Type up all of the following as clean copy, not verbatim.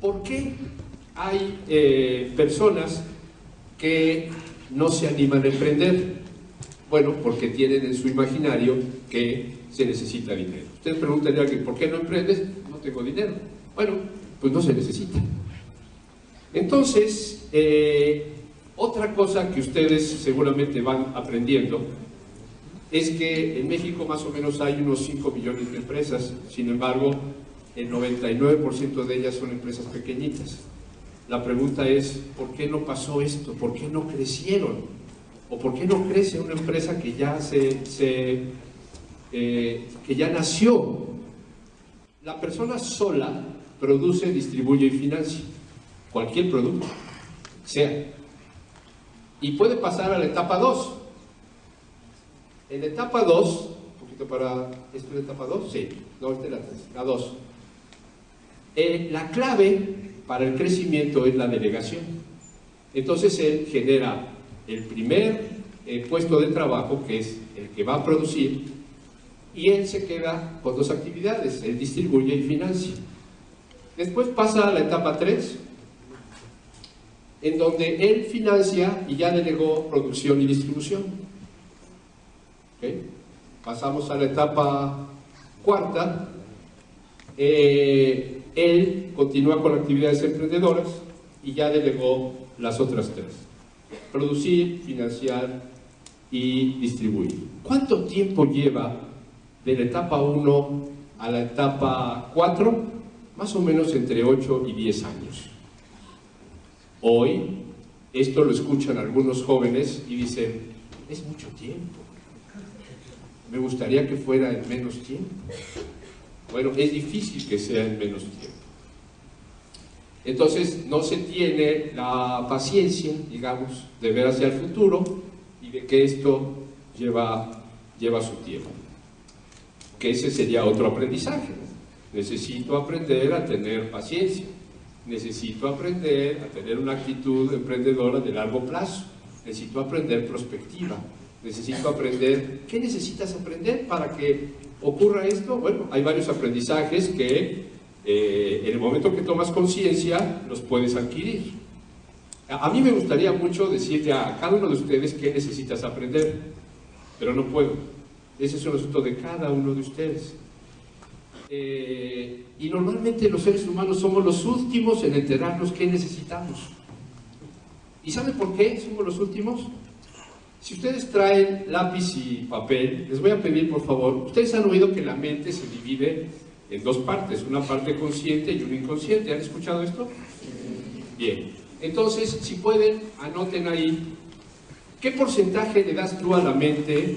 ¿por qué hay personas que no se animan a emprender? Bueno, porque tienen en su imaginario que se necesita dinero. Ustedes preguntarían que ¿por qué no emprendes? No tengo dinero. Bueno, pues no se necesita. Entonces, otra cosa que ustedes seguramente van aprendiendo es que en México más o menos hay unos 5 millones de empresas, sin embargo, el 99% de ellas son empresas pequeñitas. La pregunta es, ¿por qué no pasó esto? ¿Por qué no crecieron? ¿O por qué no crece una empresa que ya, que ya nació? La persona sola produce, distribuye y financia cualquier producto, sea. Y puede pasar a la etapa 2. En la etapa 2, un poquito para... ¿Esto es la etapa 2? Sí, no, esta es la 2. La clave para el crecimiento es la delegación. Entonces él genera el primer puesto de trabajo, que es el que va a producir, y él se queda con 2 actividades, él distribuye y financia. Después pasa a la etapa 3, en donde él financia y ya delegó producción y distribución. ¿Okay? Pasamos a la etapa 4, él continúa con actividades emprendedoras y ya delegó las otras 3. Producir, financiar y distribuir. ¿Cuánto tiempo lleva de la etapa 1 a la etapa 4? Más o menos entre 8 y 10 años. Hoy, esto lo escuchan algunos jóvenes y dicen, es mucho tiempo. Me gustaría que fuera en menos tiempo. Bueno, es difícil que sea en menos tiempo. Entonces, no se tiene la paciencia, digamos, de ver hacia el futuro y de que esto lleva su tiempo. Que ese sería otro aprendizaje. Necesito aprender a tener paciencia. Necesito aprender a tener una actitud emprendedora de largo plazo. Necesito aprender prospectiva. Necesito aprender. ¿Qué necesitas aprender para que ocurra esto? Bueno, hay varios aprendizajes que en el momento que tomas conciencia los puedes adquirir. A mí me gustaría mucho decirle a cada uno de ustedes qué necesitas aprender, pero no puedo. Ese es un asunto de cada uno de ustedes. Y normalmente los seres humanos somos los últimos en enterarnos qué necesitamos. ¿Y saben por qué somos los últimos? Si ustedes traen lápiz y papel, les voy a pedir por favor, ustedes han oído que la mente se divide en 2 partes, una parte consciente y una inconsciente. ¿Han escuchado esto? Bien. Entonces, si pueden, anoten ahí, ¿qué porcentaje le das tú a la mente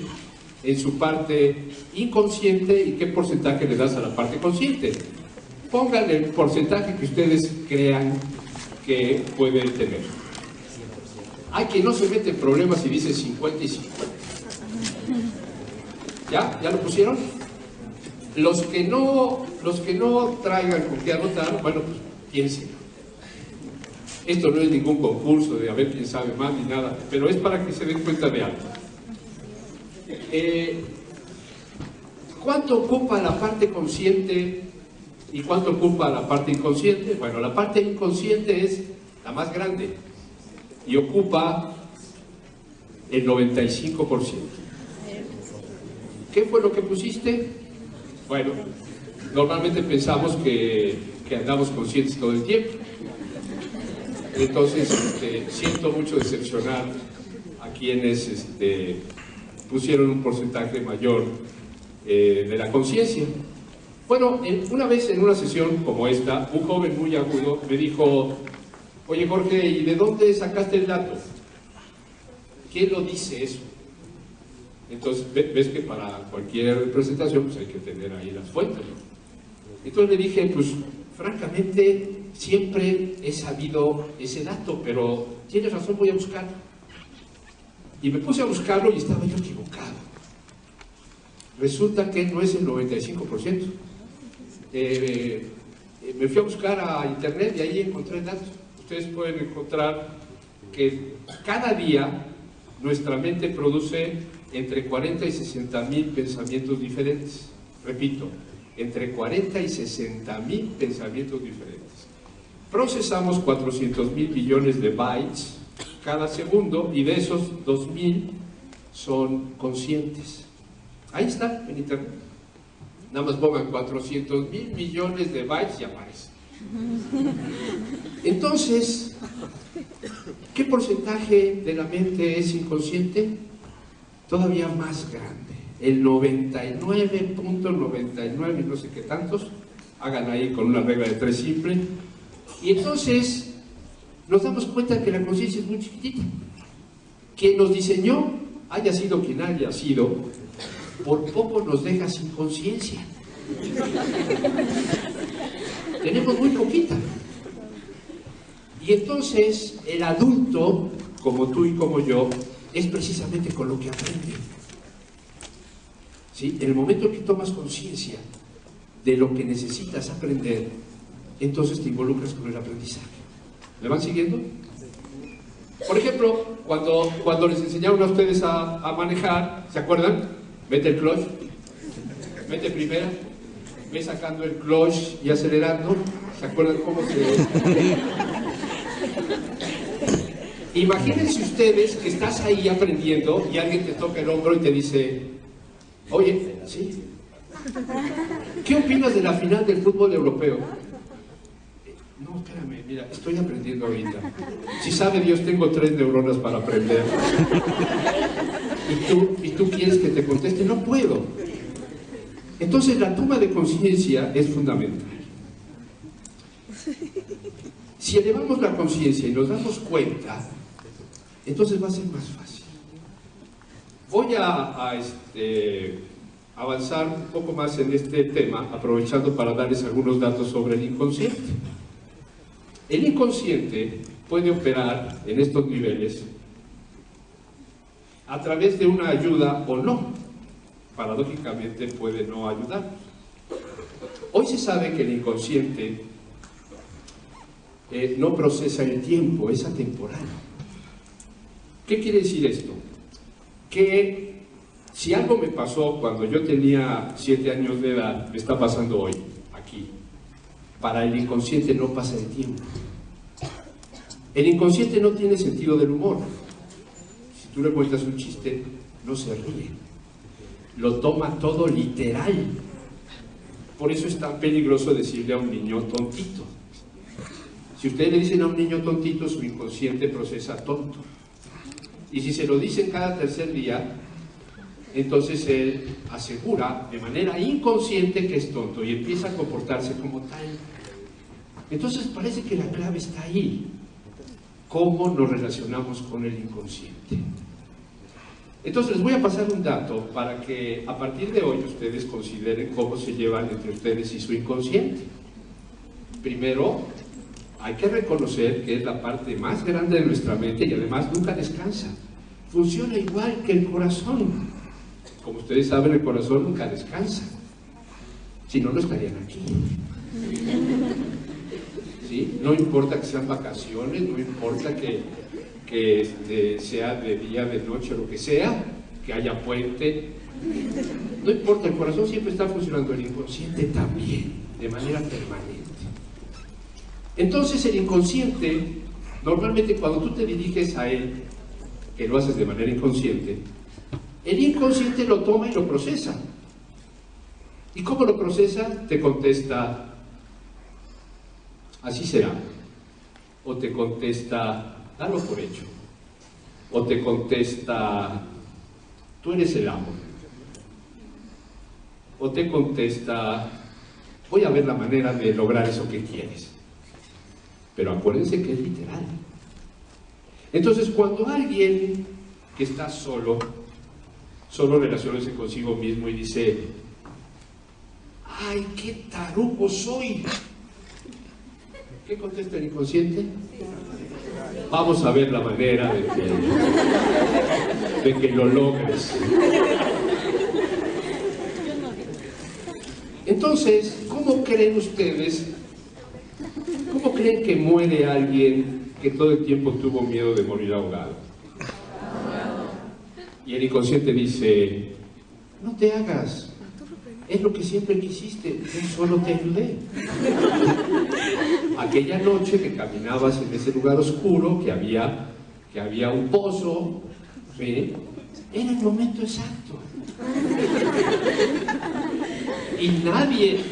en su parte inconsciente y qué porcentaje le das a la parte consciente? Pongan el porcentaje que ustedes crean que pueden tener. Hay quien no se mete en problemas y dice 50 y 50. ¿Ya? ¿Ya lo pusieron? Los que no traigan con qué anotar, bueno, pues piensen. Esto no es ningún concurso de a ver quién sabe más ni nada, pero es para que se den cuenta de algo. ¿Cuánto ocupa la parte consciente y cuánto ocupa la parte inconsciente? Bueno, la parte inconsciente es la más grande y ocupa el 95%. ¿Qué fue lo que pusiste? Bueno, normalmente pensamos que andamos conscientes todo el tiempo. Entonces, siento mucho decepcionar a quienes pusieron un porcentaje mayor de la conciencia. Bueno, una vez en una sesión como esta, un joven muy agudo me dijo, oye Jorge, ¿y de dónde sacaste el dato? ¿Quién lo dice eso? Entonces, ves que para cualquier presentación pues hay que tener ahí las fuentes, ¿no? Entonces le dije, pues francamente siempre he sabido ese dato, pero tienes razón, voy a buscarlo. Y me puse a buscarlo y estaba yo equivocado. Resulta que no es el 95%. Me fui a buscar a internet y ahí encontré datos. Ustedes pueden encontrar que cada día nuestra mente produce entre 40 y 60 mil pensamientos diferentes. Repito, entre 40 y 60 mil pensamientos diferentes. procesamos 400.000 billones de bytes cada segundo y de esos 2.000 son conscientes. Ahí está en internet. Nada más pongan 400.000 millones de bytes y aparece. Entonces, ¿qué porcentaje de la mente es inconsciente? Todavía más grande. El 99.99 y no sé qué tantos, hagan ahí con una regla de 3 simple. Y entonces nos damos cuenta que la conciencia es muy chiquitita. Quien nos diseñó, haya sido quien haya sido, por poco nos deja sin conciencia. Tenemos muy poquita. Y entonces el adulto, como tú y como yo, es precisamente con lo que aprende. ¿Sí? En el momento que tomas conciencia de lo que necesitas aprender, entonces te involucras con el aprendizaje. ¿Me van siguiendo? Por ejemplo, cuando les enseñaron a ustedes a manejar, ¿se acuerdan? Mete el clutch, mete primera, ve sacando el clutch y acelerando. ¿Se acuerdan cómo se...? Imagínense ustedes que estás ahí aprendiendo y alguien te toca el hombro y te dice, oye, ¿sí? ¿Qué opinas de la final del fútbol europeo? No, espérame, mira, estoy aprendiendo ahorita. Si sabe Dios, tengo 3 neuronas para aprender. ¿Y tú quieres que te conteste? No puedo. Entonces la toma de conciencia es fundamental. Si elevamos la conciencia y nos damos cuenta, entonces va a ser más fácil. Voy a avanzar un poco más en este tema, aprovechando para darles algunos datos sobre el inconsciente. El inconsciente puede operar en estos niveles a través de una ayuda o no. Paradójicamente puede no ayudar. Hoy se sabe que el inconsciente no procesa el tiempo, es atemporal. ¿Qué quiere decir esto? Que si algo me pasó cuando yo tenía 7 años de edad, me está pasando hoy, aquí. Para el inconsciente no pasa el tiempo. El inconsciente no tiene sentido del humor. Si tú le cuentas un chiste, no se ríe. Lo toma todo literal. Por eso es tan peligroso decirle a un niño tontito. Si ustedes le dicen a un niño tontito, su inconsciente procesa tonto. Y si se lo dicen cada tercer día, entonces él asegura de manera inconsciente que es tonto y empieza a comportarse como tal. Entonces parece que la clave está ahí. ¿Cómo nos relacionamos con el inconsciente? Entonces les voy a pasar un dato para que a partir de hoy ustedes consideren cómo se llevan entre ustedes y su inconsciente. Primero, hay que reconocer que es la parte más grande de nuestra mente y además nunca descansa. Funciona igual que el corazón. Como ustedes saben, el corazón nunca descansa. Si no, no estarían aquí. ¿Sí? No importa que sean vacaciones, no importa que sea de día, de noche, lo que sea, que haya puente. No importa, el corazón siempre está funcionando, el inconsciente también, de manera permanente. Entonces el inconsciente, normalmente cuando tú te diriges a él, que lo haces de manera inconsciente, el inconsciente lo toma y lo procesa. ¿Y cómo lo procesa? Te contesta, así será. O te contesta, dalo por hecho. O te contesta, tú eres el amo. O te contesta, voy a ver la manera de lograr eso que quieres. Pero acuérdense que es literal. Entonces, cuando alguien que está solo relaciónese consigo mismo y dice, ¡ay, qué tarugo soy! ¿Qué contesta el inconsciente? Vamos a ver la manera de que lo logres. Entonces, ¿cómo creen ustedes? ¿Cómo creen que muere alguien que todo el tiempo tuvo miedo de morir ahogado? Y el inconsciente dice, no te hagas, es lo que siempre quisiste, yo solo te ayudé. Aquella noche que caminabas en ese lugar oscuro, que había un pozo, ¿sí? Era el momento exacto. Y nadie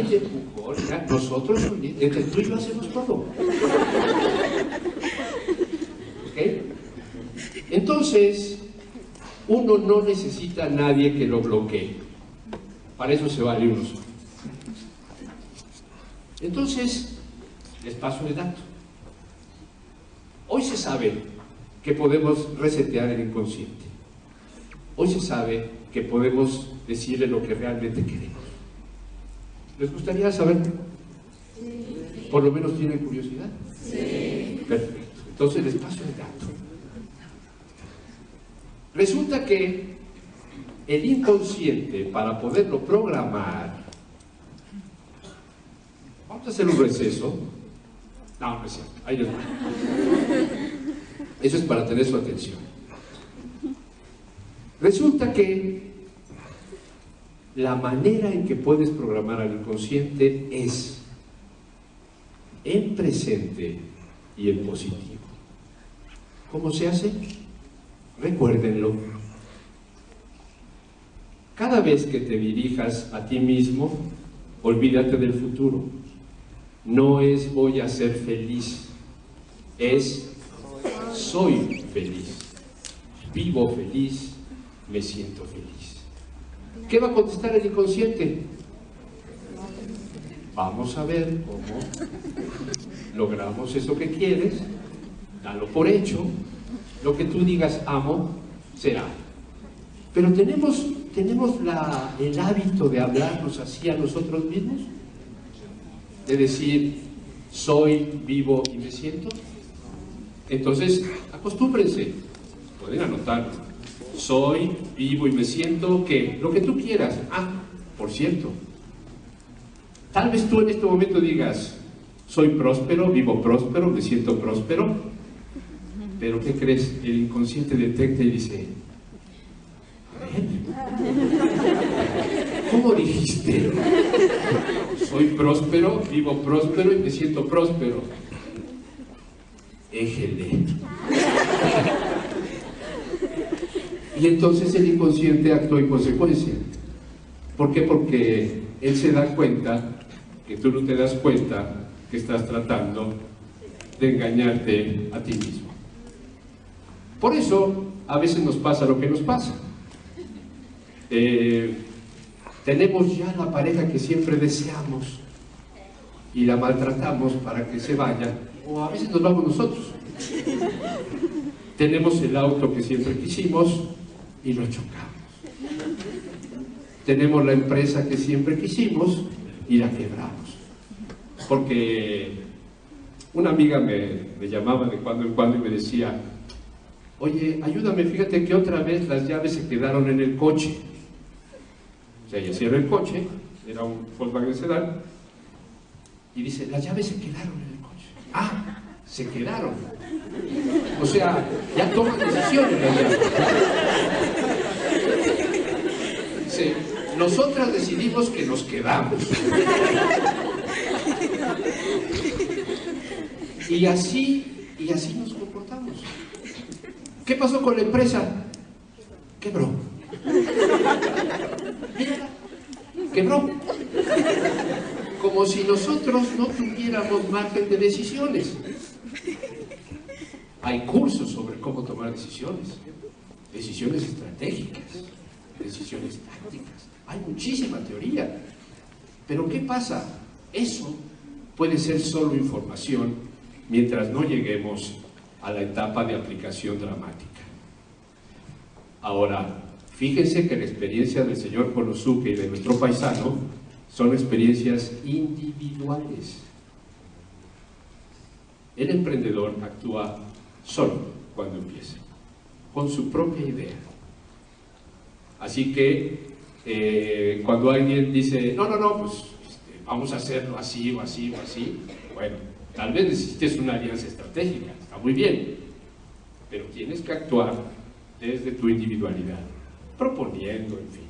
te empujó, nosotros, entre tú y yo hacemos todo. ¿Ok? Entonces, uno no necesita a nadie que lo bloquee. Para eso se vale uno solo. Entonces, les paso el dato. Hoy se sabe que podemos resetear el inconsciente. Hoy se sabe que podemos decirle lo que realmente queremos. ¿Les gustaría saber? Sí. ¿Por lo menos tienen curiosidad? Sí. Perfecto. Entonces les paso el dato. Resulta que el inconsciente, para poderlo programar, vamos a hacer un receso. No, no es cierto. Ahí les voy. Eso es para tener su atención. Resulta que la manera en que puedes programar al inconsciente es en presente y en positivo. ¿Cómo se hace? Recuérdenlo. Cada vez que te dirijas a ti mismo, olvídate del futuro. No es voy a ser feliz, es soy feliz, vivo feliz, me siento feliz. ¿Qué va a contestar el inconsciente? Vamos a ver cómo logramos eso que quieres, dalo por hecho, lo que tú digas amo, será. Pero tenemos el hábito de hablarnos así a nosotros mismos, de decir, soy, vivo y me siento. Entonces, acostúmbrense, pueden anotarlo. Soy, vivo y me siento, ¿qué? Lo que tú quieras. Ah, por cierto, tal vez tú en este momento digas, soy próspero, vivo próspero, me siento próspero, pero ¿qué crees? El inconsciente detecta y dice, ¿cómo dijiste? Soy próspero, vivo próspero y me siento próspero. Éjele. Y entonces el inconsciente actúa en consecuencia. ¿Por qué? Porque él se da cuenta que tú no te das cuenta que estás tratando de engañarte a ti mismo. Por eso a veces nos pasa lo que nos pasa. Tenemos ya la pareja que siempre deseamos y la maltratamos para que se vaya, o a veces nos vamos nosotros. Tenemos el auto que siempre quisimos y lo chocamos. Tenemos la empresa que siempre quisimos y la quebramos. Porque una amiga me llamaba de cuando en cuando y me decía, oye, ayúdame, fíjate que otra vez las llaves se quedaron en el coche. O sea, ella cierra el coche, era un Volkswagen Sedán, y dice, las llaves se quedaron en el coche. Ah, se quedaron. O sea, ya toman decisiones las llaves. Dice, nosotras decidimos que nos quedamos. Y así nos comportamos. ¿Qué pasó con la empresa? Quebró. Quebró. Como si nosotros no tuviéramos margen de decisiones. Hay cursos sobre cómo tomar decisiones estratégicas, decisiones tácticas. Hay muchísima teoría. Pero ¿qué pasa? Eso puede ser solo información mientras no lleguemos a la etapa de aplicación dramática. Ahora, fíjense que la experiencia del señor Konosuke y de nuestro paisano son experiencias individuales. El emprendedor actúa solo cuando empieza, con su propia idea. Así que cuando alguien dice, no, pues vamos a hacerlo así o así o así, bueno, tal vez necesites una alianza estratégica, está muy bien, pero tienes que actuar desde tu individualidad, proponiendo, en fin.